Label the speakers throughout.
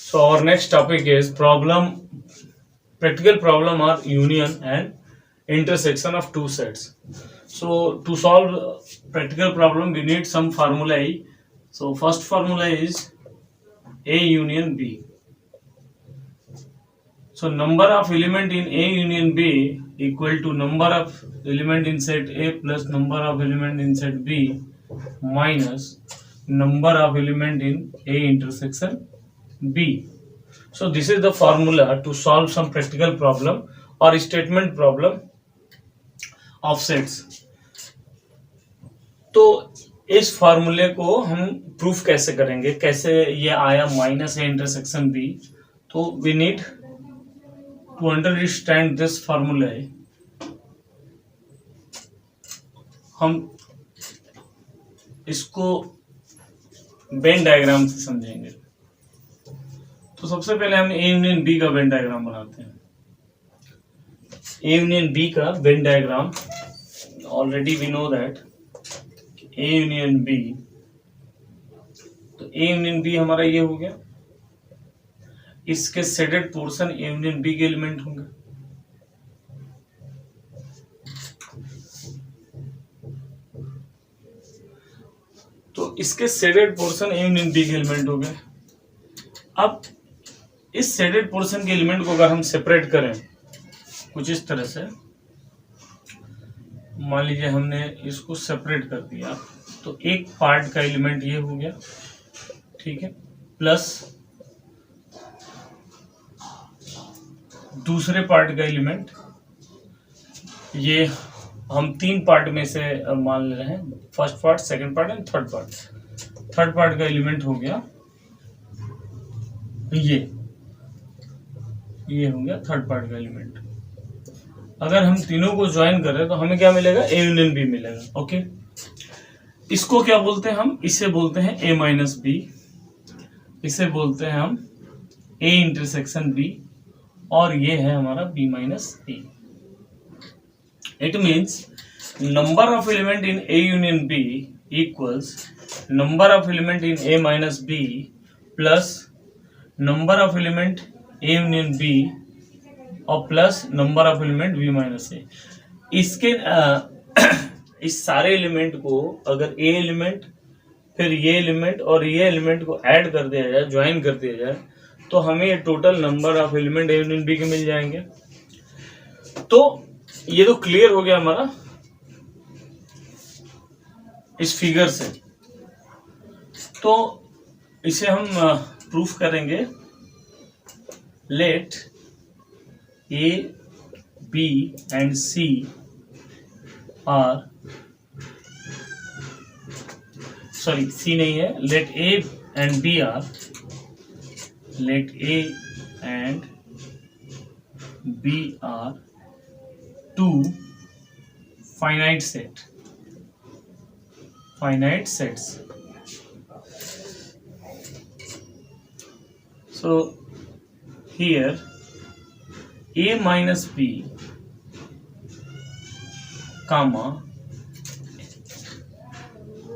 Speaker 1: So our next topic is practical problem are union and intersection of two sets. So to solve practical problem, we need some formulae. So first formula is A union B. So number of element in A union B equal to number of element in set A plus number of element in set B minus number of element in A intersection B. So this is the formula to solve some practical problem or statement problem of sets. तो इस फॉर्मूले को हम proof कैसे करेंगे, कैसे ये आया माइनस ए इंटरसेक्शन बी. तो we need to understand this formula. हम इसको वेन डायग्राम से समझेंगे. तो सबसे पहले हम ए यूनियन बी का वेन डायग्राम बनाते हैं. ए यूनियन बी का Venn diagram, already we know that A union B. तो ए यूनियन बी हमारा ये हो गया. इसके shaded portion A union B के एलिमेंट होंगे. तो इसके shaded portion A union B के एलिमेंट हो गए. अब इस शेडेड पोर्शन के एलिमेंट को अगर हम सेपरेट करें कुछ इस तरह से, मान लीजिए हमने इसको सेपरेट कर दिया, तो एक पार्ट का एलिमेंट ये हो गया, ठीक है, प्लस दूसरे पार्ट का एलिमेंट, ये हम तीन पार्ट में से मान ले रहे हैं, first part, second part and third part. Third part का एलिमेंट हो गया ये हो गया थर्ड पार्ट का एलिमेंट. अगर हम तीनों को ज्वाइन करें तो हमें क्या मिलेगा, ए यूनियन बी मिलेगा. ओके, इसको क्या बोलते हैं हम, इसे बोलते हैं ए माइनस बी, इसे बोलते हैं हम ए इंटरसेक्शन बी, और ये है हमारा B minus A. It means number of element in A union B equals number of element in A minus B plus number of element A union B और plus number of element B minus A. इसके इस सारे element को अगर ए element फिर ये element और ये एलिमेंट को ऐड कर दिया जाए, ज्वाइन कर दिया जाए, तो हमें ये total number of element A union B के मिल जाएंगे. तो ये तो क्लियर हो गया हमारा इस फिगर से. तो इसे हम प्रूफ करेंगे. Let A, B and C are, sorry C नहीं है, let A and B are, let A and B are two finite sets. So here A minus B comma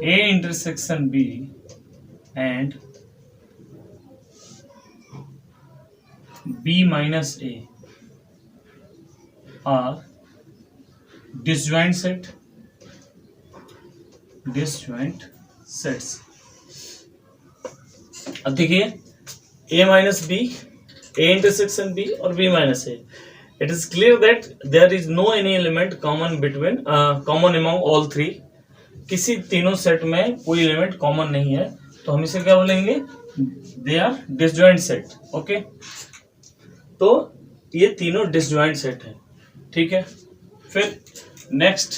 Speaker 1: A intersection B and B minus A are disjoint sets. अब देखिए A minus B, A intersection B और B minus A. It is clear that there is no any element common among all three. किसी तीनों set में कोई element common नहीं है, तो हम इसे क्या बोलेंगे, they are disjoint set. Okay, तो ये तीनों डिसजॉइंट सेट है. ठीक है, फिर नेक्स्ट,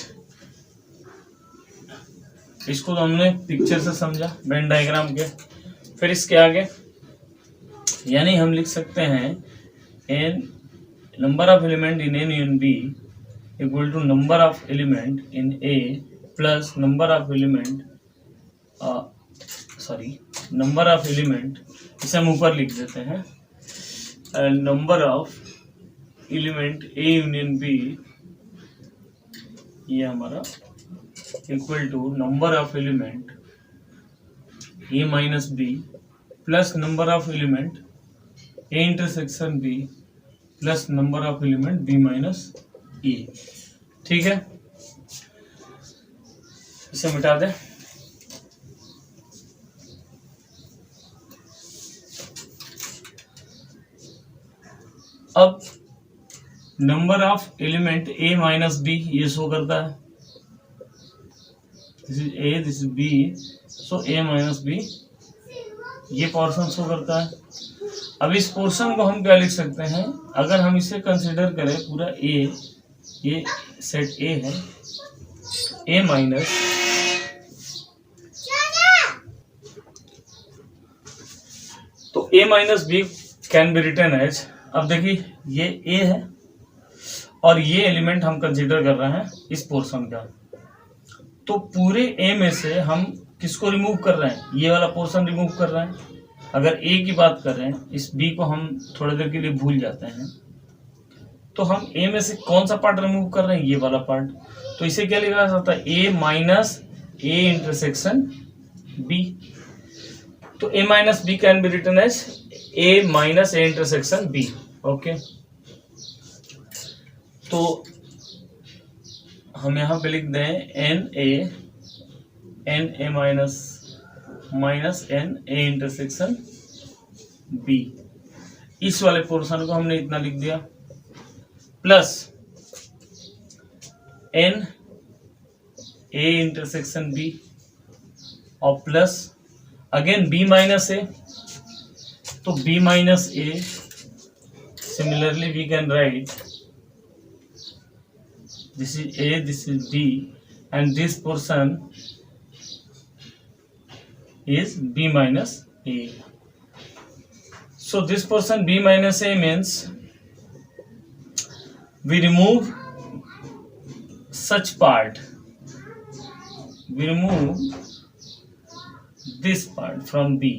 Speaker 1: इसको तो हमने पिक्चर से समझा वेन डायग्राम के. फिर इसके आगे यानी हम लिख सकते हैं n number of element in n union B equal to number of element in A plus number of element, number of element, इसे हम ऊपर लिख देते हैं, number of element A union B, ये हमारा equal to number of element A minus B plus number of element A intersection B plus number of element B minus A. ठीक है, इसे मिटा दें। अब number of element A minus B ये show करता है, this is A this is B, so A minus B ये पोर्शन शो करता है। अब इस पोर्शन को हम क्या लिख सकते हैं, अगर हम इसे कंसिडर करें पूरा ए, ये सेट ए है, ए माइनस तो A minus B can be written as, अब देखिए ये ए है और ये एलिमेंट हम कंसिडर कर रहे हैं इस पोर्शन का, तो पूरे ए में से हम किसको रिमूव कर रहे हैं, ये वाला पोर्शन रिमूव कर रहे हैं। अगर ए की बात कर रहे हैं, इस बी को हम थोड़ी देर के लिए भूल जाते हैं, तो हम ए में से कौन सा पार्ट रिमूव कर रहे हैं, ये वाला पार्ट। तो इसे क्या लिखा जा सकता है, A minus A intersection B. तो A minus B can be written as A minus A intersection B. Okay, तो हम यहां पे लिख दें n A minus N A intersection B. इस वाले पोर्शन को हमने इतना लिख दिया, plus N A intersection B और plus again B minus A, तो B minus A, similarly we can write this is A, this is B, and this portion is B minus A. So this portion B minus A means we remove such part, we remove this part from B.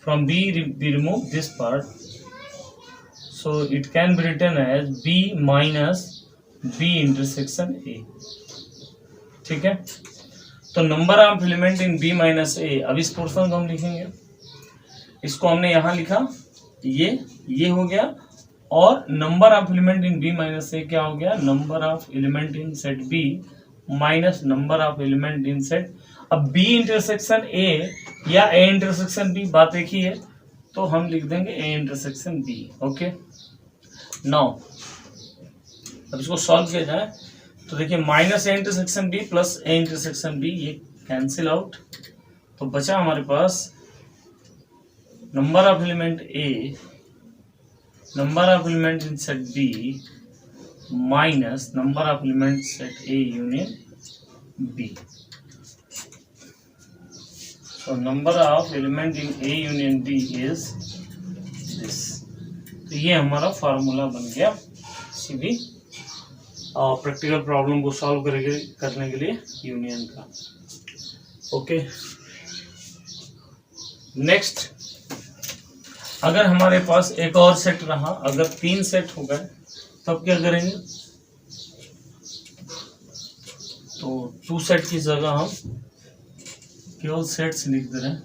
Speaker 1: From B we remove this part, so it can be written as B minus B intersection A. ठीक है, तो number of element in B minus A, अब इस portion को हम लिखेंगे, इसको हमने यहां लिखा, ये हो गया, और number of element in B minus A क्या हो गया, number of element in set B minus number of element in set. अब बी इंटरसेक्शन ए या ए इंटरसेक्शन बी, बात एक ही है, तो हम लिख देंगे A intersection B. Okay, now अब इसको सॉल्व किया जाए तो देखिए minus A intersection B plus A intersection B ये कैंसिल आउट, तो बचा हमारे पास number of element A, number of element in set B minus number of element set A union B. So number of element in A union B is this। तो ये हमारा formula बन गया किसी भी प्रैक्टिकल प्रॉब्लम को solve करने के लिए यूनियन का। ओके, नेक्स्ट, अगर हमारे पास एक और सेट रहा, अगर 3 सेट हो गए तब क्या करेंगे, तो 2 सेट की जगह हम केवल सेट्स लिख दे रहे हैं।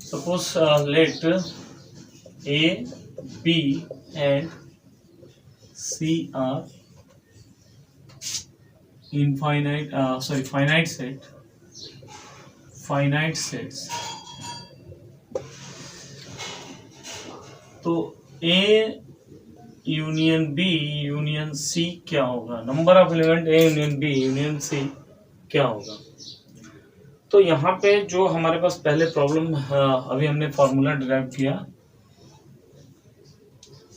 Speaker 1: Suppose let A B and C are infinite finite sets. तो A union B union C क्या होगा, number of element A union B union C क्या होगा। तो यहाँ पे जो हमारे पास पहले प्रॉब्लम अभी हमने फॉर्मूला डिराइव किया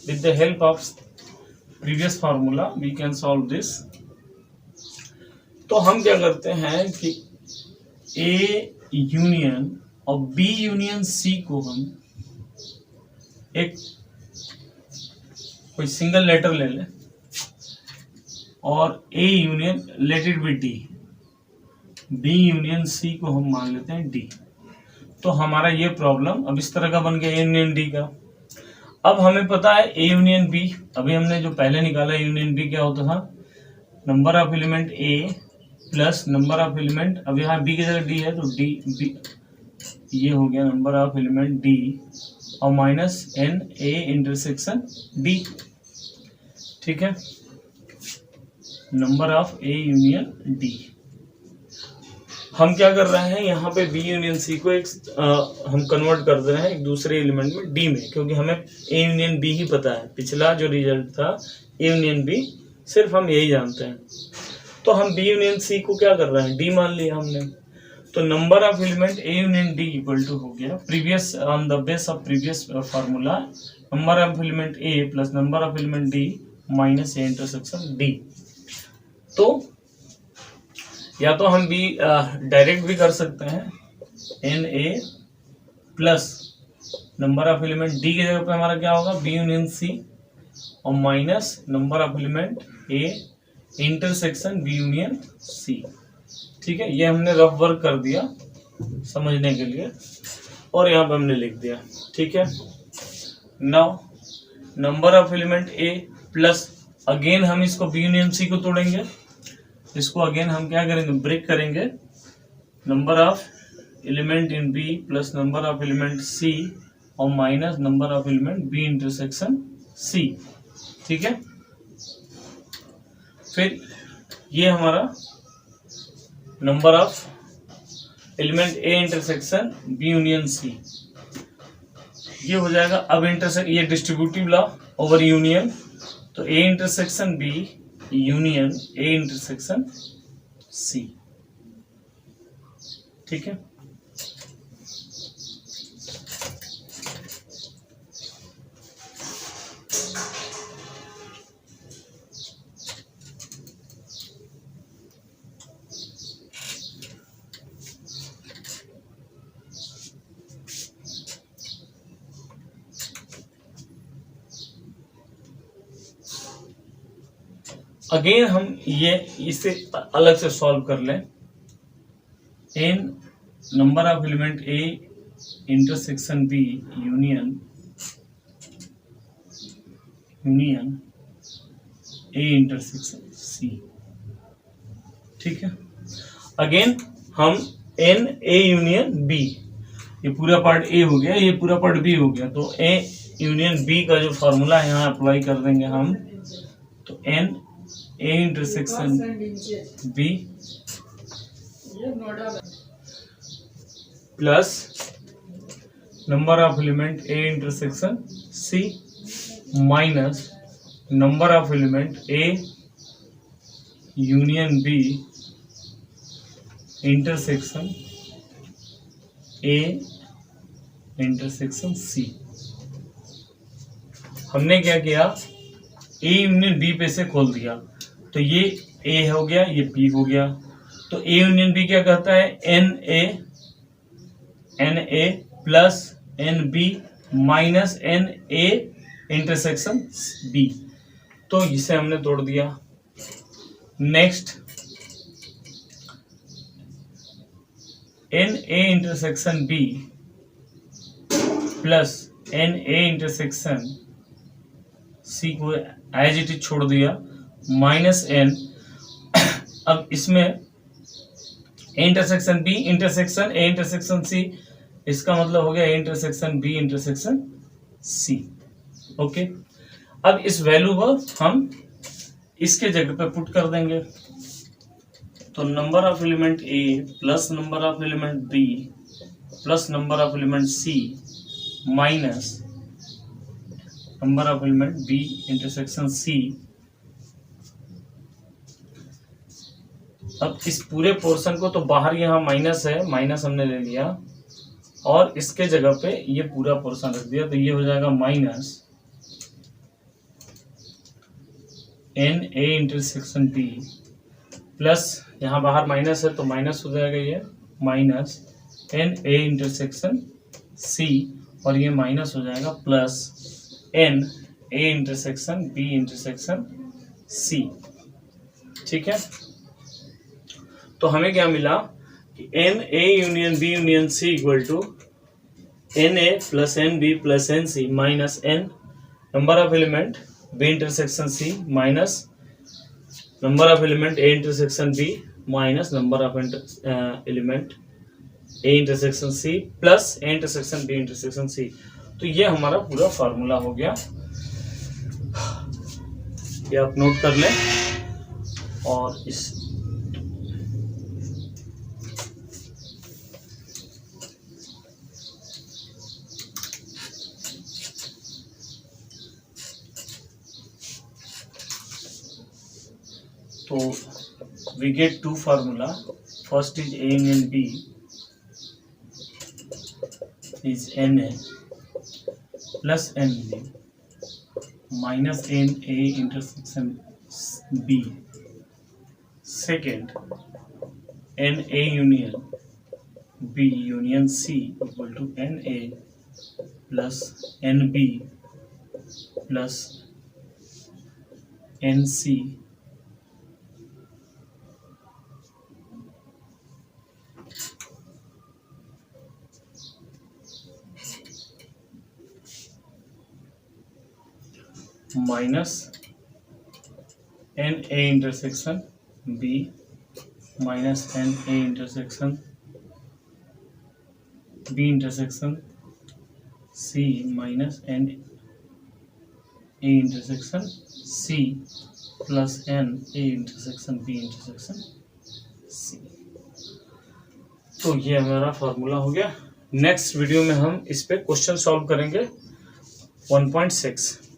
Speaker 1: with the help of previous formula we can solve this. तो हम क्या करते हैं कि ए यूनियन और बी यूनियन सी को हम एक कोई सिंगल लेटर ले लें और A union let it be D, B union C को हम मान लेते हैं डी। तो हमारा ये प्रॉब्लम अब इस तरह का बन गया ए यूनियन डी का। अब हमें पता है ए यूनियन बी, अभी हमने जो पहले निकाला यूनियन बी क्या होता था, number of element A plus number of element, अब यहाँ बी की जगह डी है तो डी बी, ये हो गया नंबर ऑफ एलिमेंट डी और minus N A intersection D. ठीक है, number of A union D. हम क्या कर रहे हैं यहाँ पे बी यूनियन सी को एक हम कन्वर्ट कर दे रहे हैं एक दूसरे एलिमेंट में डी में, क्योंकि हमें ए यूनियन बी ही पता है। पिछला जो रिजल्ट था ए यूनियन बी सिर्फ हम यही जानते हैं, तो हम बी यूनियन सी को क्या कर रहे हैं डी मान लिया हमने। तो number of element A union D equal to हो गया previous on the base of previous formula number of element A plus number of element D minus A intersection D. तो या तो हम बी डायरेक्ट भी कर सकते हैं, N A plus number of element D की जगह पे हमारा क्या होगा बी यूनियन सी और minus number of element A intersection B union C. ठीक है, ये हमने रफ वर्क कर दिया समझने के लिए और यहाँ पे हमने लिख दिया। ठीक है, now number of element A plus again हम इसको बी यूनियन सी को तोड़ेंगे, इसको अगेन हम क्या करेंगे ब्रेक करेंगे, number of element in B plus number of element C और minus number of element B intersection C. ठीक है, फिर ये हमारा number of element A intersection B union C ये हो जाएगा। अब ये डिस्ट्रीब्यूटिव लॉ ओवर यूनियन, तो A intersection B union A intersection C. ठीक है, अगेन हम ये इसे अलग से सॉल्व कर लें। N number of element A intersection B union A intersection C. ठीक है, अगेन हम एन ए यूनियन बी, ये पूरा पार्ट ए हो गया, ये पूरा पार्ट बी हो गया, तो ए यूनियन बी का जो फॉर्मूला है यहाँ अप्लाई कर देंगे हम। तो N A intersection B plus number of element A intersection C minus number of element A union B intersection A intersection C. हमने क्या किया ए यूनियन बी पे से खोल दिया, तो ये ए हो गया ये बी हो गया। तो ए यूनियन बी क्या कहता है N A plus N B minus N A intersection B, तो इसे हमने तोड़ दिया। Next N A intersection B plus N A intersection C को एज इट इज छोड़ दिया माइनस एन। अब इसमें A intersection B intersection A intersection C, इसका मतलब हो गया A intersection B intersection C. Okay, अब इस वैल्यू को हम इसके जगह पे पुट कर देंगे, तो number of element A plus number of element B plus number of element C minus number of element B intersection C. अब इस पूरे पोर्शन को, तो बाहर यहाँ माइनस है, माइनस हमने ले लिया और इसके जगह पे ये पूरा पोर्शन रख दिया, तो ये हो जाएगा minus N A intersection B plus यहाँ बाहर माइनस है तो माइनस हो जाएगा ये minus N A intersection C और ये माइनस हो जाएगा plus N A intersection B intersection C. ठीक है, तो हमें क्या मिला कि N A union B union C equal to N A plus N B plus N C minus N number of element B intersection C minus number of element A intersection B minus number of element A intersection C plus A intersection B intersection C. तो ये हमारा पूरा formula हो गया, ये आप note कर लें। और इस तो we get two formula. First is A union B is NA plus NB minus NA intersection B. Second, NA union B union C equal to NA plus NB plus NC minus NA intersection B minus NA intersection B intersection C minus NA intersection C plus NA intersection B intersection C। तो ये हमारा formula हो गया। Next video में हम इस पे question solve करेंगे 1.6।